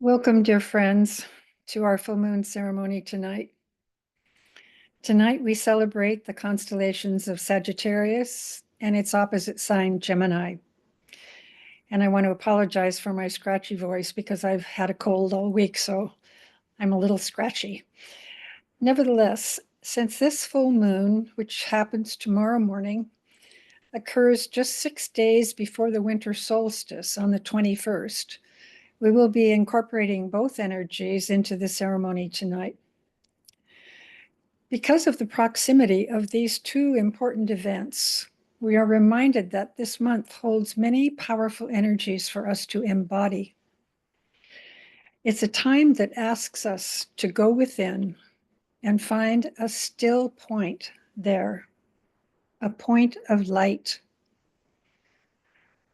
Welcome, dear friends, to our full moon ceremony tonight. Tonight, we celebrate the constellations of Sagittarius and its opposite sign, Gemini. And I want to apologize for my scratchy voice because I've had a cold all week, so I'm a little scratchy. Nevertheless, since this full moon, which happens tomorrow morning, occurs just 6 days before the winter solstice on the 21st, we will be incorporating both energies into the ceremony tonight. Because of the proximity of these two important events, we are reminded that this month holds many powerful energies for us to embody. It's a time that asks us to go within and find a still point there, a point of light.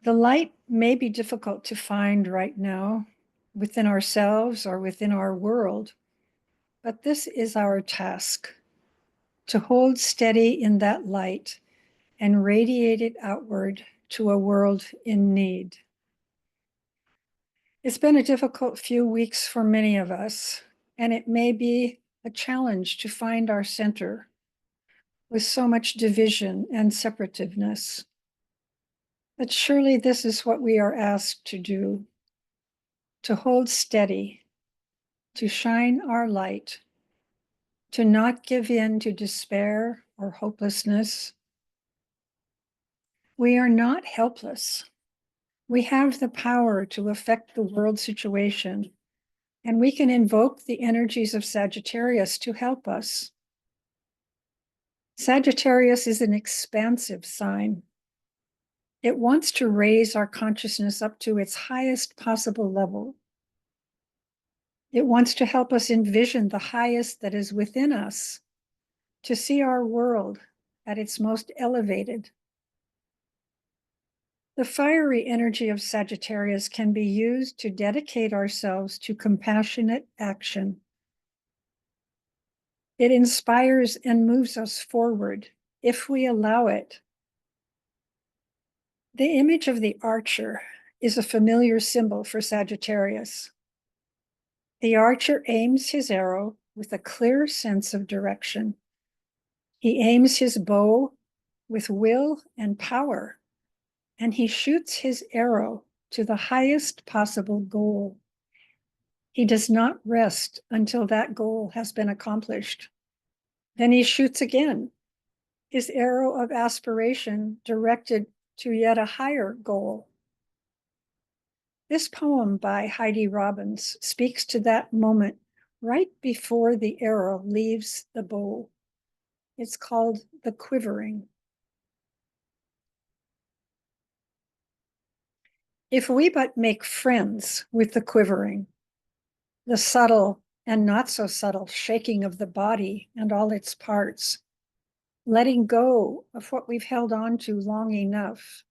The light may be difficult to find right now within ourselves or within our world, but this is our task, to hold steady in that light and radiate it outward to a world in need. It's been a difficult few weeks for many of us, and it may be a challenge to find our center with so much division and separativeness. But surely this is what we are asked to do, to hold steady, to shine our light, to not give in to despair or hopelessness. We are not helpless. We have the power to affect the world situation, and we can invoke the energies of Sagittarius to help us. Sagittarius is an expansive sign. It wants to raise our consciousness up to its highest possible level. It wants to help us envision the highest that is within us, to see our world at its most elevated. The fiery energy of Sagittarius can be used to dedicate ourselves to compassionate action. It inspires and moves us forward if we allow it. The image of the archer is a familiar symbol for Sagittarius. The archer aims his arrow with a clear sense of direction. He aims his bow with will and power, and he shoots his arrow to the highest possible goal. He does not rest until that goal has been accomplished. Then he shoots again, his arrow of aspiration directed to yet a higher goal. This poem by Heidi Robbins speaks to that moment right before the arrow leaves the bow. It's called the quivering. If we but make friends with the quivering, the subtle and not so subtle shaking of the body and all its parts, letting go of what we've held on to long enough.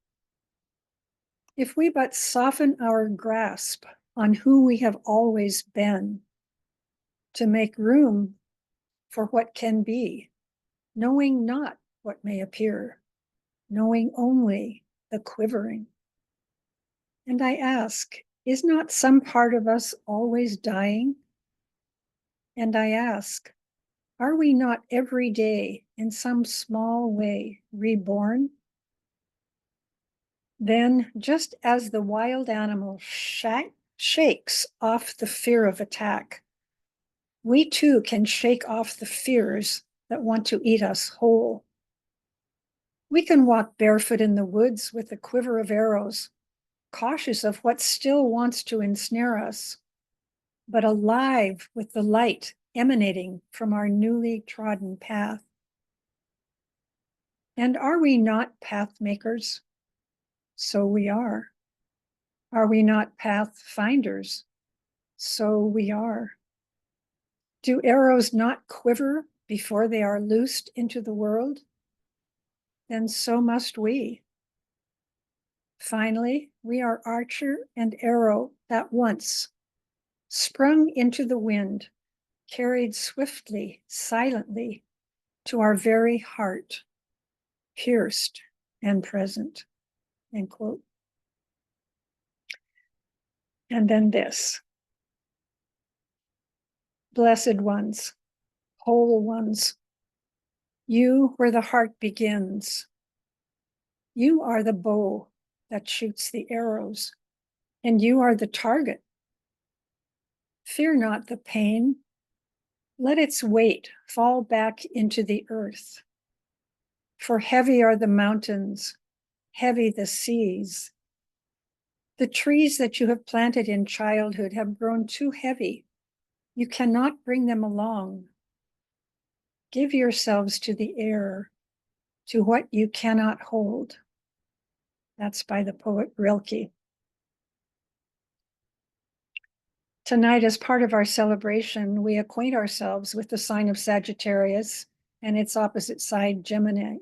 If we but soften our grasp on who we have always been, to make room for what can be, knowing not what may appear, knowing only the quivering. And I ask, is not some part of us always dying? And I ask, are we not every day in some small way reborn? Then, just as the wild animal shakes off the fear of attack, we too can shake off the fears that want to eat us whole. We can walk barefoot in the woods with a quiver of arrows, cautious of what still wants to ensnare us, but alive with the light emanating from our newly trodden path. And are we not path makers? So we are. Are we not path finders? So we are. Do arrows not quiver before they are loosed into the world? Then so must we. Finally, we are archer and arrow that once, sprung into the wind, carried swiftly, silently, to our very heart, pierced and present, end quote. And then this. Blessed ones, whole ones, you where the heart begins. You are the bow that shoots the arrows, and you are the target. Fear not the pain. Let its weight fall back into the earth. For heavy are the mountains, heavy the seas. The trees that you have planted in childhood have grown too heavy. You cannot bring them along. Give yourselves to the air, to what you cannot hold. That's by the poet Rilke. Tonight, as part of our celebration, we acquaint ourselves with the sign of Sagittarius and its opposite side, Gemini.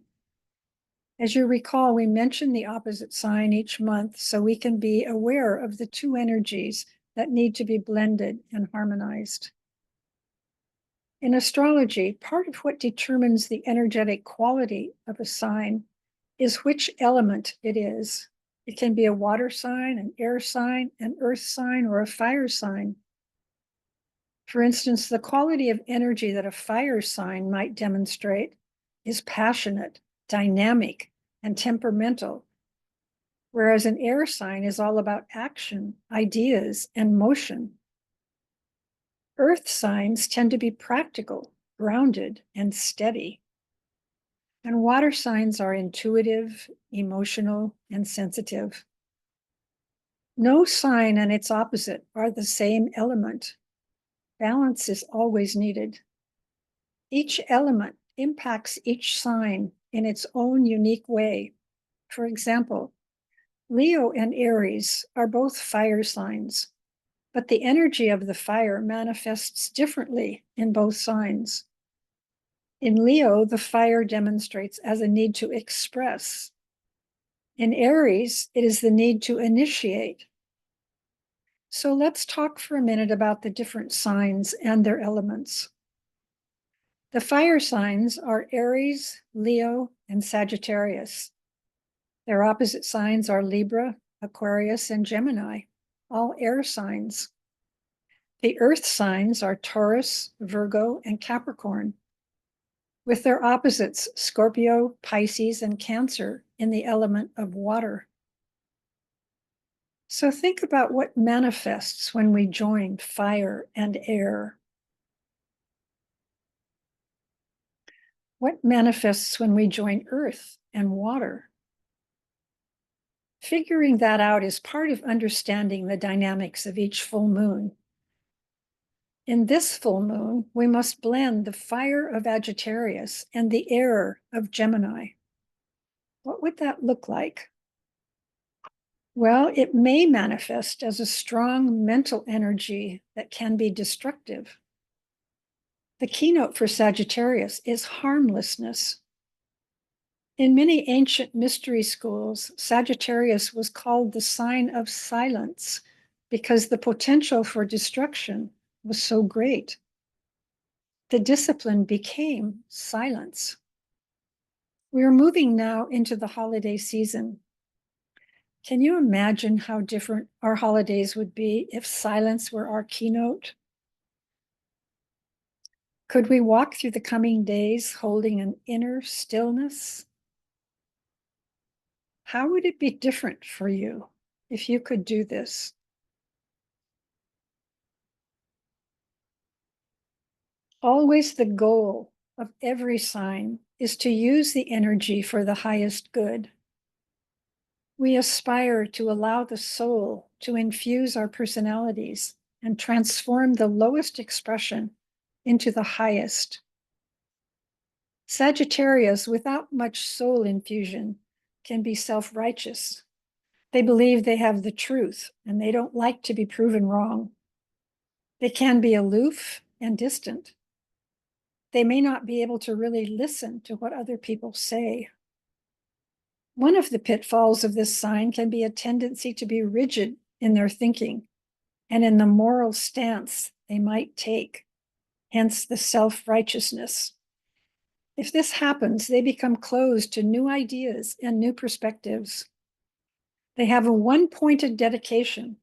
As you recall, we mention the opposite sign each month so we can be aware of the two energies that need to be blended and harmonized. In astrology, part of what determines the energetic quality of a sign is which element it is. It can be a water sign, an air sign, an earth sign, or a fire sign. For instance, the quality of energy that a fire sign might demonstrate is passionate, dynamic, and temperamental, whereas an air sign is all about action, ideas, and motion. Earth signs tend to be practical, grounded, and steady. And water signs are intuitive, emotional, and sensitive. No sign and its opposite are the same element. Balance is always needed. Each element impacts each sign in its own unique way. For example, Leo and Aries are both fire signs, but the energy of the fire manifests differently in both signs. In Leo, the fire demonstrates as a need to express. In Aries, it is the need to initiate. So let's talk for a minute about the different signs and their elements. The fire signs are Aries, Leo, and Sagittarius. Their opposite signs are Libra, Aquarius, and Gemini, all air signs. The earth signs are Taurus, Virgo, and Capricorn, with their opposites Scorpio, Pisces, and Cancer in the element of water. So think about what manifests when we join fire and air. What manifests when we join earth and water? Figuring that out is part of understanding the dynamics of each full moon. In this full moon, we must blend the fire of Sagittarius and the air of Gemini. What would that look like? Well, it may manifest as a strong mental energy that can be destructive. The keynote for Sagittarius is harmlessness. In many ancient mystery schools, Sagittarius was called the sign of silence because the potential for destruction was so great. The discipline became silence. We are moving now into the holiday season. Can you imagine how different our holidays would be if silence were our keynote? Could we walk through the coming days holding an inner stillness? How would it be different for you if you could do this? Always the goal of every sign is to use the energy for the highest good. We aspire to allow the soul to infuse our personalities and transform the lowest expression into the highest. Sagittarius, without much soul infusion, can be self-righteous. They believe they have the truth and they don't like to be proven wrong. They can be aloof and distant. They may not be able to really listen to what other people say. One of the pitfalls of this sign can be a tendency to be rigid in their thinking and in the moral stance they might take, hence the self-righteousness. If this happens, they become closed to new ideas and new perspectives. They have a one-pointed dedication,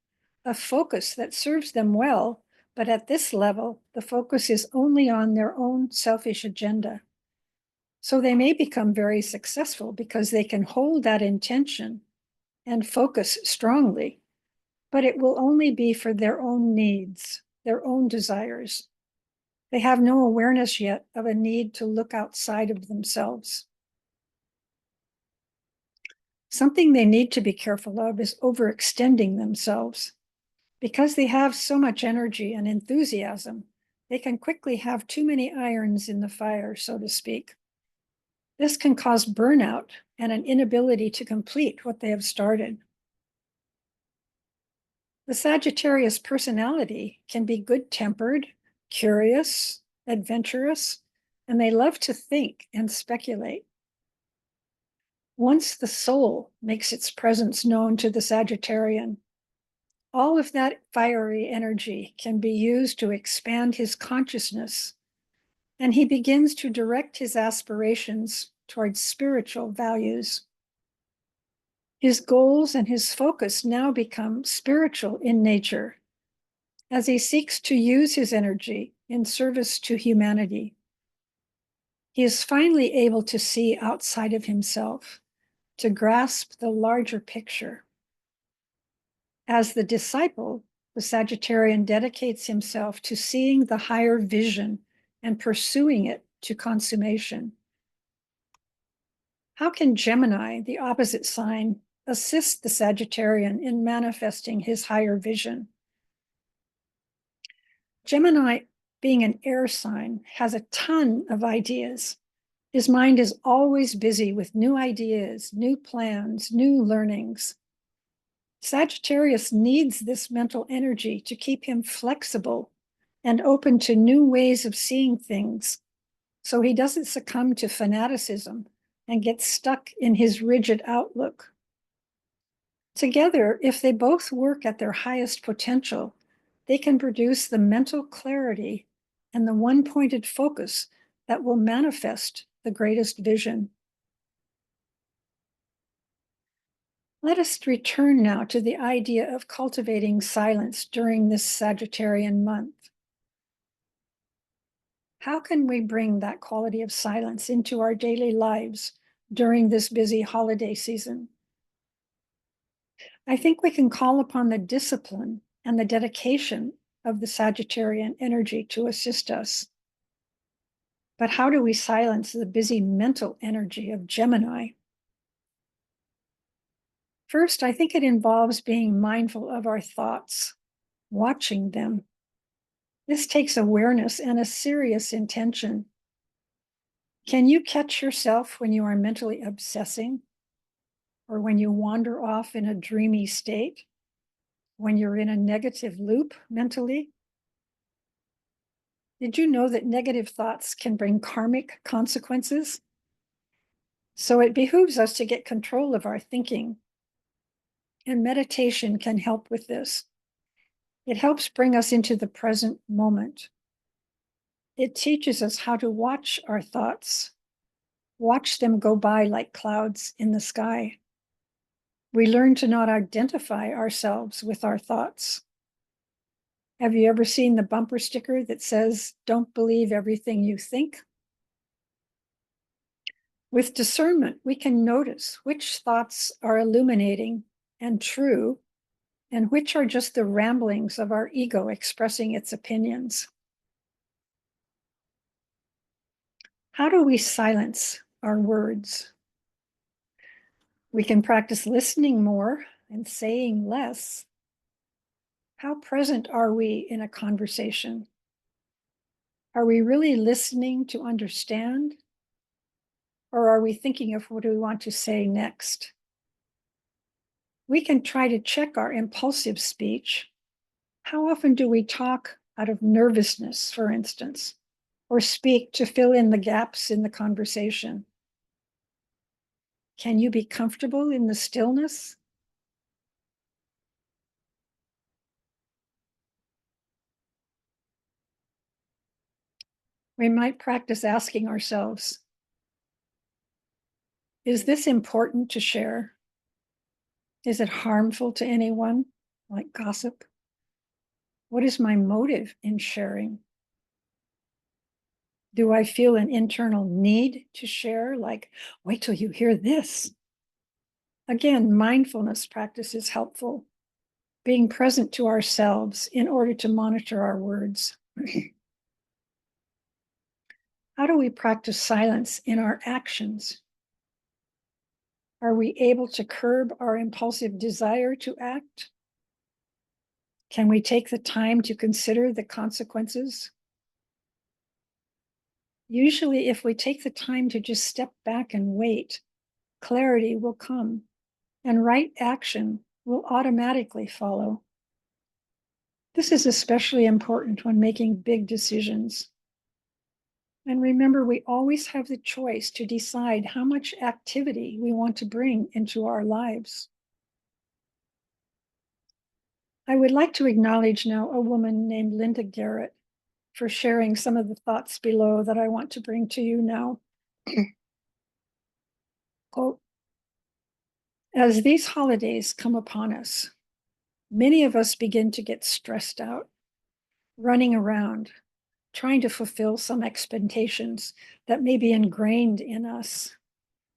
a focus that serves them well, But at this level, the focus is only on their own selfish agenda. So they may become very successful because they can hold that intention and focus strongly, but it will only be for their own needs, their own desires. They have no awareness yet of a need to look outside of themselves. Something they need to be careful of is overextending themselves. Because they have so much energy and enthusiasm, they can quickly have too many irons in the fire, so to speak. This can cause burnout and an inability to complete what they have started. The Sagittarius personality can be good-tempered, curious, adventurous, and they love to think and speculate. Once the soul makes its presence known to the Sagittarian, all of that fiery energy can be used to expand his consciousness, and he begins to direct his aspirations towards spiritual values. His goals and his focus now become spiritual in nature, as he seeks to use his energy in service to humanity. He is finally able to see outside of himself, to grasp the larger picture. As the disciple, the Sagittarian dedicates himself to seeing the higher vision and pursuing it to consummation. How can Gemini, the opposite sign, assist the Sagittarian in manifesting his higher vision? Gemini, being an air sign, has a ton of ideas. His mind is always busy with new ideas, new plans, new learnings. Sagittarius needs this mental energy to keep him flexible and open to new ways of seeing things, so he doesn't succumb to fanaticism and get stuck in his rigid outlook. Together, if they both work at their highest potential, they can produce the mental clarity and the one-pointed focus that will manifest the greatest vision. Let us return now to the idea of cultivating silence during this Sagittarian month. How can we bring that quality of silence into our daily lives during this busy holiday season? I think we can call upon the discipline and the dedication of the Sagittarian energy to assist us. But how do we silence the busy mental energy of Gemini? First, I think it involves being mindful of our thoughts, watching them. This takes awareness and a serious intention. Can you catch yourself when you are mentally obsessing, or when you wander off in a dreamy state, when you're in a negative loop mentally? Did you know that negative thoughts can bring karmic consequences? So it behooves us to get control of our thinking, and meditation can help with this. It helps bring us into the present moment. It teaches us how to watch our thoughts, watch them go by like clouds in the sky. We learn to not identify ourselves with our thoughts. Have you ever seen the bumper sticker that says, "Don't believe everything you think"? With discernment, we can notice which thoughts are illuminating and true, and which are just the ramblings of our ego expressing its opinions. How do we silence our words? We can practice listening more and saying less. How present are we in a conversation? Are we really listening to understand? Or are we thinking of what we want to say next? We can try to check our impulsive speech. How often do we talk out of nervousness, for instance, or speak to fill in the gaps in the conversation? Can you be comfortable in the stillness? We might practice asking ourselves, is this important to share? Is it harmful to anyone, like gossip? What is my motive in sharing? Do I feel an internal need to share? Like, wait till you hear this. Again, mindfulness practice is helpful. Being present to ourselves in order to monitor our words. How do we practice silence in our actions? Are we able to curb our impulsive desire to act? Can we take the time to consider the consequences? Usually, if we take the time to just step back and wait, clarity will come and right action will automatically follow. This is especially important when making big decisions. And remember, we always have the choice to decide how much activity we want to bring into our lives. I would like to acknowledge now a woman named Linda Garrett for sharing some of the thoughts below that I want to bring to you now. Quote, as these holidays come upon us, many of us begin to get stressed out, running around, trying to fulfill some expectations that may be ingrained in us,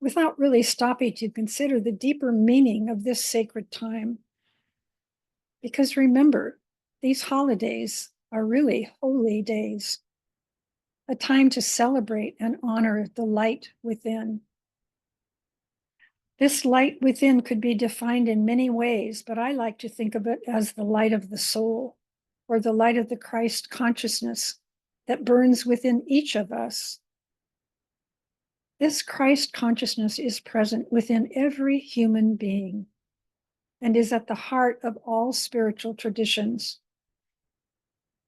without really stopping to consider the deeper meaning of this sacred time. Because remember, these holidays are really holy days, a time to celebrate and honor the light within. This light within could be defined in many ways, but I like to think of it as the light of the soul, or the light of the Christ consciousness that burns within each of us. This Christ consciousness is present within every human being and is at the heart of all spiritual traditions.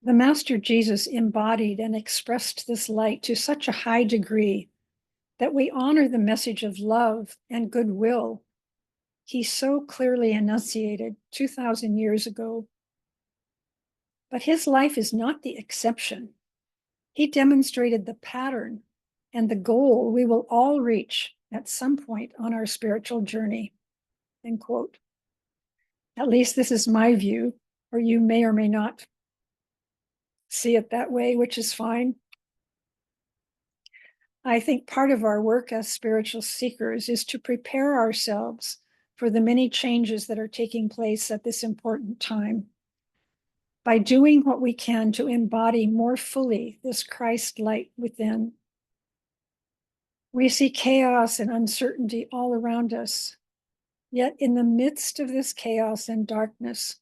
The Master Jesus embodied and expressed this light to such a high degree that we honor the message of love and goodwill he so clearly enunciated 2,000 years ago. But his life is not the exception. He demonstrated the pattern and the goal we will all reach at some point on our spiritual journey, end quote. At least this is my view, or you may or may not see it that way, which is fine. I think part of our work as spiritual seekers is to prepare ourselves for the many changes that are taking place at this important time. By doing what we can to embody more fully this Christ light within. We see chaos and uncertainty all around us. Yet in the midst of this chaos and darkness,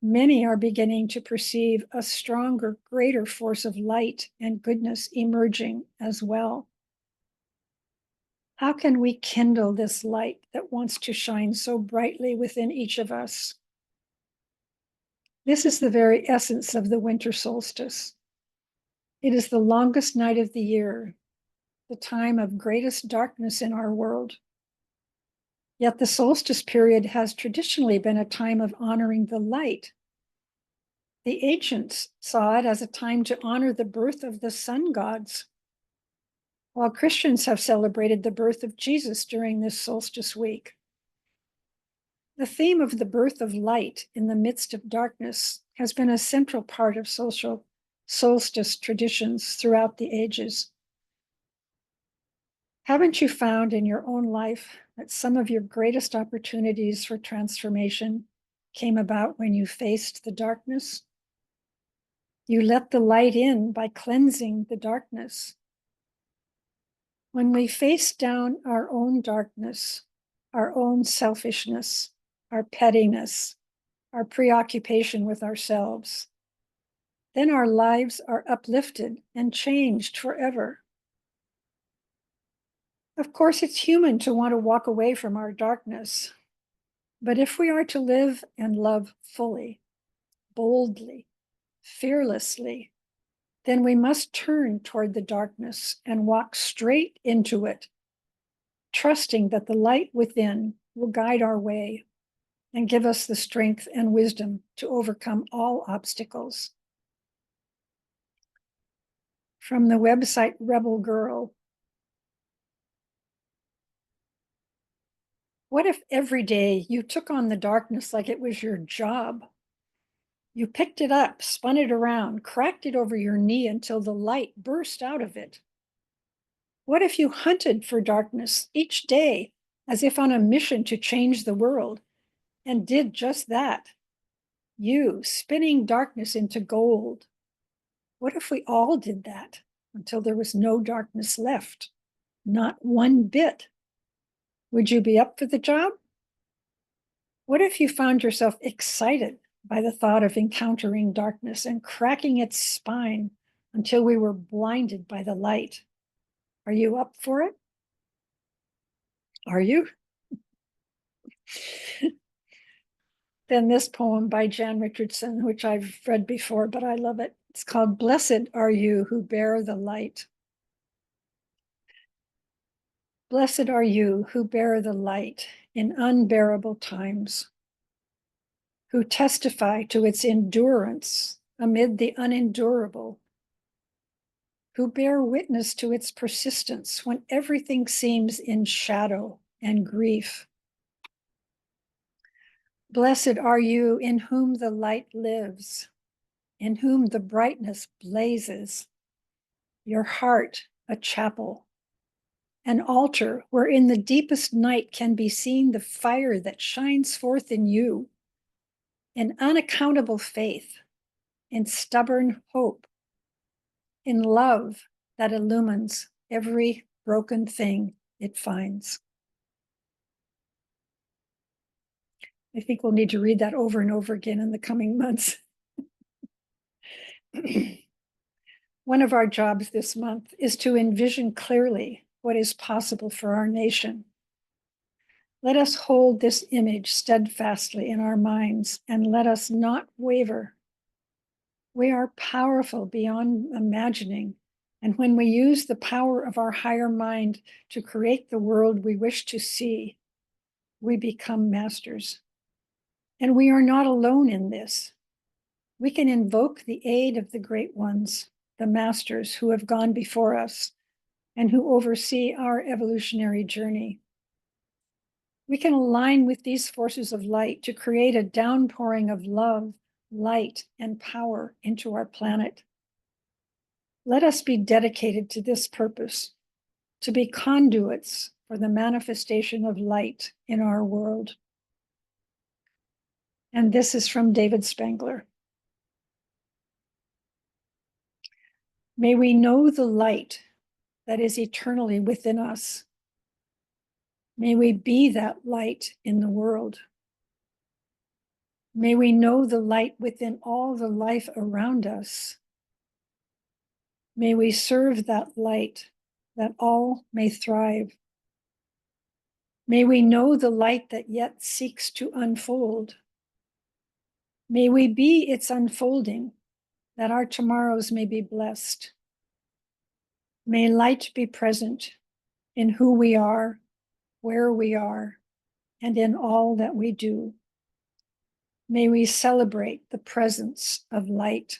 many are beginning to perceive a stronger, greater force of light and goodness emerging as well. How can we kindle this light that wants to shine so brightly within each of us? This is the very essence of the winter solstice. It is the longest night of the year, the time of greatest darkness in our world. Yet the solstice period has traditionally been a time of honoring the light. The ancients saw it as a time to honor the birth of the sun gods, while Christians have celebrated the birth of Jesus during this solstice week. The theme of the birth of light in the midst of darkness has been a central part of social solstice traditions throughout the ages. Haven't you found in your own life that some of your greatest opportunities for transformation came about when you faced the darkness? You let the light in by cleansing the darkness. When we face down our own darkness, our own selfishness, our pettiness, our preoccupation with ourselves, then our lives are uplifted and changed forever. Of course, it's human to want to walk away from our darkness, but if we are to live and love fully, boldly, fearlessly, then we must turn toward the darkness and walk straight into it, trusting that the light within will guide our way and give us the strength and wisdom to overcome all obstacles. From the website Rebel Girl. What if every day you took on the darkness like it was your job? You picked it up, spun it around, cracked it over your knee until the light burst out of it. What if you hunted for darkness each day as if on a mission to change the world and did just that? You spinning darkness into gold. What if we all did that until there was no darkness left? Not one bit. Would you be up for the job? What if you found yourself excited by the thought of encountering darkness and cracking its spine until we were blinded by the light? Are you up for it? Are you? Then this poem by Jan Richardson, which I've read before, but I love it. It's called Blessed Are You Who Bear the Light. Blessed are you who bear the light in unbearable times, who testify to its endurance amid the unendurable, who bear witness to its persistence when everything seems in shadow and grief. Blessed are you in whom the light lives, in whom the brightness blazes, your heart a chapel, an altar where in the deepest night can be seen the fire that shines forth in you, in unaccountable faith, in stubborn hope, in love that illumines every broken thing it finds. I think we'll need to read that over and over again in the coming months. One of our jobs this month is to envision clearly what is possible for our nation. Let us hold this image steadfastly in our minds and let us not waver. We are powerful beyond imagining, and when we use the power of our higher mind to create the world we wish to see, we become masters. And we are not alone in this. We can invoke the aid of the great ones, the masters who have gone before us and who oversee our evolutionary journey. We can align with these forces of light to create a downpouring of love, light, and power into our planet. Let us be dedicated to this purpose, to be conduits for the manifestation of light in our world. And this is from David Spangler. May we know the light that is eternally within us. May we be that light in the world. May we know the light within all the life around us. May we serve that light that all may thrive. May we know the light that yet seeks to unfold. May we be its unfolding, that our tomorrows may be blessed. May light be present in who we are, where we are, and in all that we do. May we celebrate the presence of light.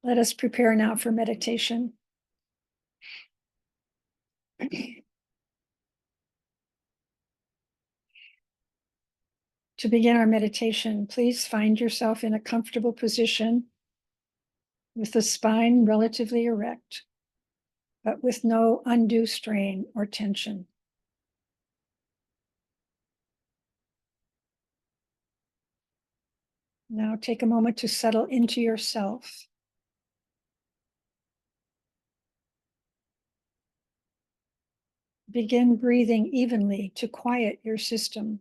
Let us prepare now for meditation. To begin our meditation, please find yourself in a comfortable position with the spine relatively erect, but with no undue strain or tension. Now take a moment to settle into yourself. Begin breathing evenly to quiet your system.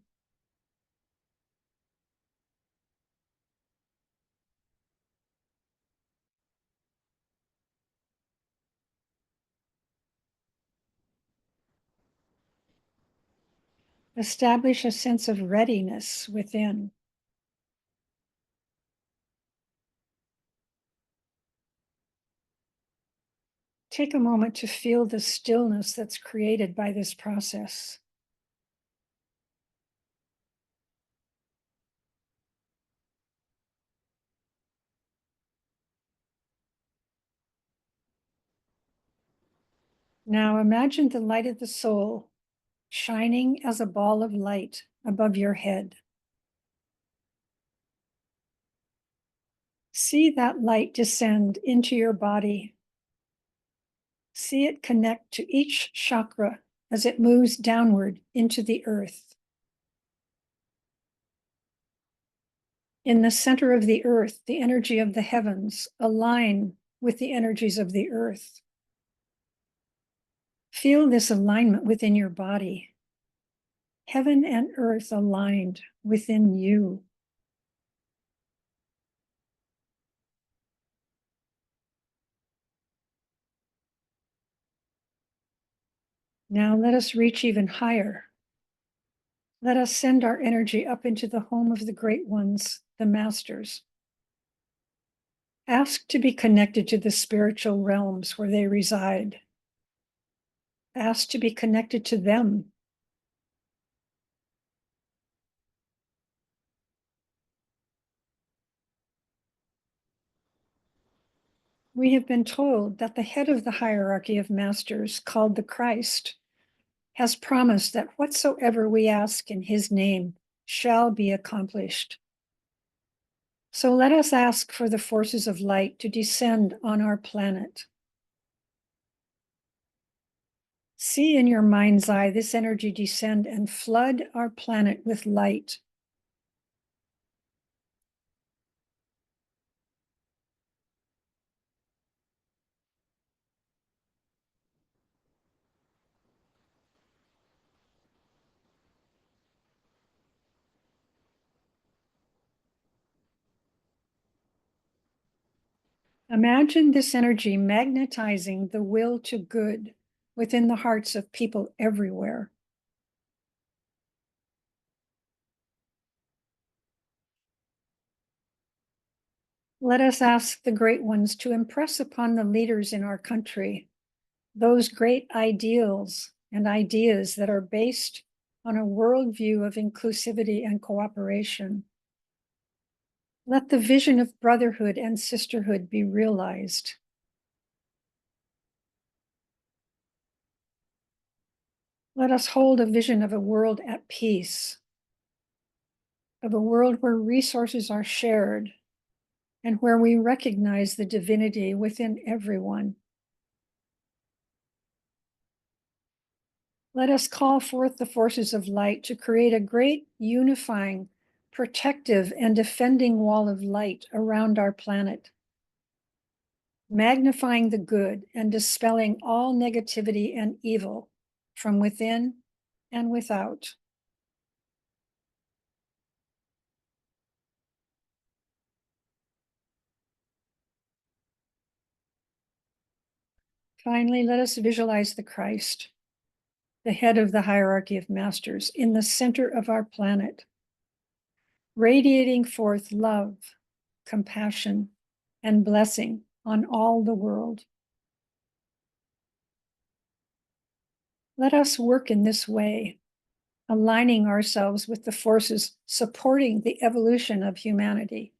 Establish a sense of readiness within. Take a moment to feel the stillness that's created by this process. Now imagine the light of the soul shining as a ball of light above your head. See that light descend into your body. See it connect to each chakra as it moves downward into the earth. In the center of the earth, the energy of the heavens align with the energies of the earth. Feel this alignment within your body. Heaven and earth aligned within you. Now let us reach even higher. Let us send our energy up into the home of the great ones, the masters. Ask to be connected to the spiritual realms where they reside. Ask to be connected to them. We have been told that the head of the hierarchy of masters, called the Christ, has promised that whatsoever we ask in his name shall be accomplished. So let us ask for the forces of light to descend on our planet. See in your mind's eye this energy descend and flood our planet with light. Imagine this energy magnetizing the will to good within the hearts of people everywhere. Let us ask the great ones to impress upon the leaders in our country those great ideals and ideas that are based on a worldview of inclusivity and cooperation. Let the vision of brotherhood and sisterhood be realized. Let us hold a vision of a world at peace, of a world where resources are shared and where we recognize the divinity within everyone. Let us call forth the forces of light to create a great unifying, protective, and defending wall of light around our planet, magnifying the good and dispelling all negativity and evil from within and without. Finally, let us visualize the Christ, the head of the hierarchy of masters, in the center of our planet, radiating forth love, compassion, and blessing on all the world. Let us work in this way, aligning ourselves with the forces supporting the evolution of humanity.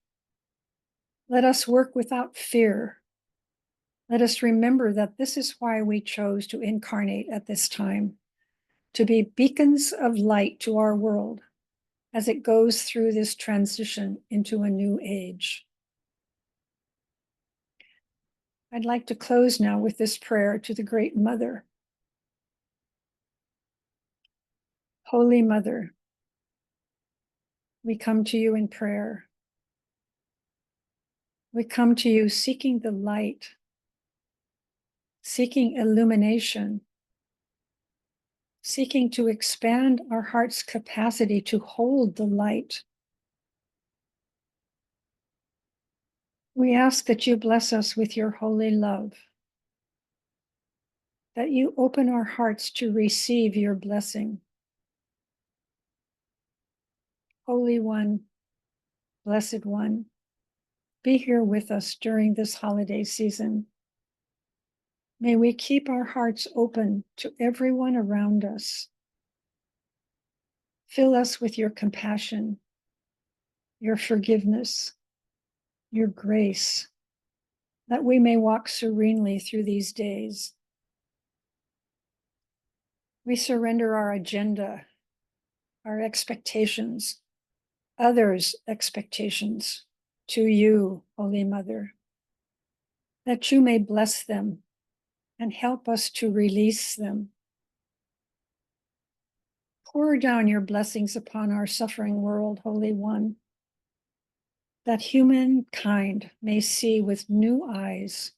Let us work without fear. Let us remember that this is why we chose to incarnate at this time, to be beacons of light to our world as it goes through this transition into a new age. I'd like to close now with this prayer to the Great Mother. Holy Mother, we come to you in prayer. We come to you seeking the light, seeking illumination, seeking to expand our heart's capacity to hold the light. We ask that you bless us with your holy love, that you open our hearts to receive your blessing. Holy One, Blessed One, be here with us during this holiday season. May we keep our hearts open to everyone around us. Fill us with your compassion, your forgiveness, your grace, that we may walk serenely through these days. We surrender our agenda, our expectations, others' expectations, to you, Holy Mother, that you may bless them and help us to release them. Pour down your blessings upon our suffering world, Holy One, that humankind may see with new eyes,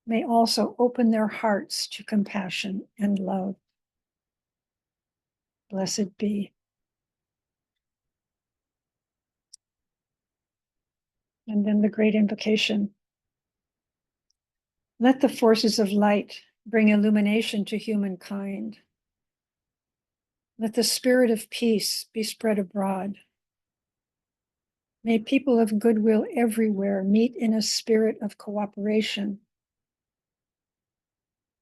may also open their hearts to compassion and love. Blessed be. And then the great invocation. Let the forces of light bring illumination to humankind. Let the spirit of peace be spread abroad. May people of goodwill everywhere meet in a spirit of cooperation.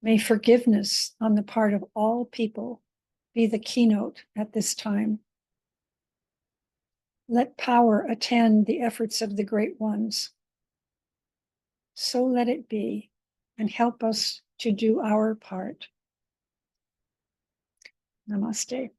May forgiveness on the part of all people be the keynote at this time. Let power attend the efforts of the great ones. So let it be, and help us to do our part. Namaste.